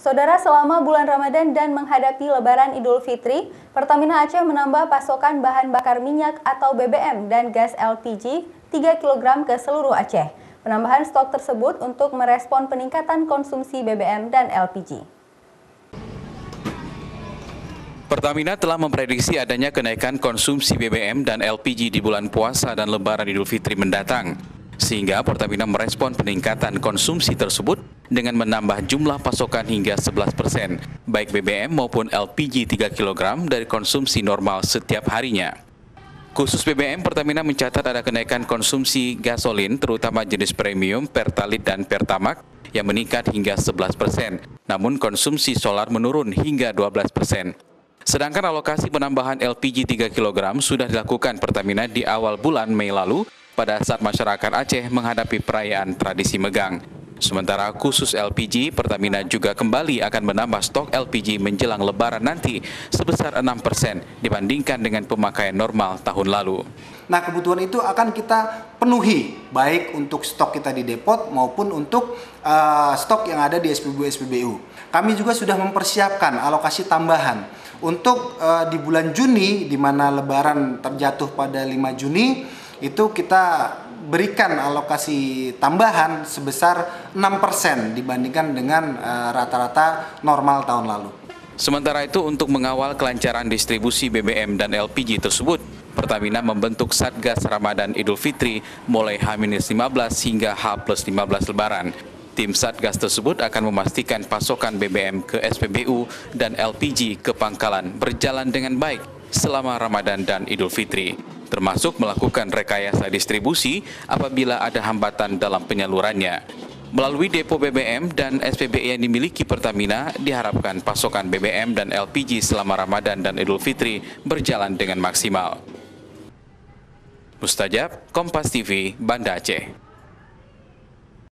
Saudara, selama bulan Ramadan dan menghadapi Lebaran Idul Fitri, Pertamina Aceh menambah pasokan bahan bakar minyak atau BBM dan gas LPG 3 kg ke seluruh Aceh. Penambahan stok tersebut untuk merespon peningkatan konsumsi BBM dan LPG. Pertamina telah memprediksi adanya kenaikan konsumsi BBM dan LPG di bulan puasa dan Lebaran Idul Fitri mendatang. Sehingga Pertamina merespon peningkatan konsumsi tersebut dengan menambah jumlah pasokan hingga 11%, baik BBM maupun LPG 3 kg dari konsumsi normal setiap harinya. Khusus BBM, Pertamina mencatat ada kenaikan konsumsi gasolin, terutama jenis premium, Pertalite dan Pertamax, yang meningkat hingga 11%, namun konsumsi solar menurun hingga 12%. Sedangkan alokasi penambahan LPG 3 kg sudah dilakukan Pertamina di awal bulan Mei lalu, pada saat masyarakat Aceh menghadapi perayaan tradisi Megang. Sementara khusus LPG, Pertamina juga kembali akan menambah stok LPG menjelang Lebaran nanti sebesar 6% dibandingkan dengan pemakaian normal tahun lalu. Nah, kebutuhan itu akan kita penuhi, baik untuk stok kita di depot maupun untuk stok yang ada di SPBU. Kami juga sudah mempersiapkan alokasi tambahan untuk di bulan Juni, di mana Lebaran terjatuh pada 5 Juni, itu kita berikan alokasi tambahan sebesar 6% dibandingkan dengan rata-rata normal tahun lalu. Sementara itu, untuk mengawal kelancaran distribusi BBM dan LPG tersebut, Pertamina membentuk Satgas Ramadan Idul Fitri mulai H-15 hingga H+15 Lebaran. Tim Satgas tersebut akan memastikan pasokan BBM ke SPBU dan LPG ke pangkalan berjalan dengan baik selama Ramadan dan Idul Fitri, termasuk melakukan rekayasa distribusi apabila ada hambatan dalam penyalurannya. Melalui depo BBM dan SPBU yang dimiliki Pertamina, diharapkan pasokan BBM dan LPG selama Ramadan dan Idul Fitri berjalan dengan maksimal. Mustajab, Kompas TV, Banda Aceh.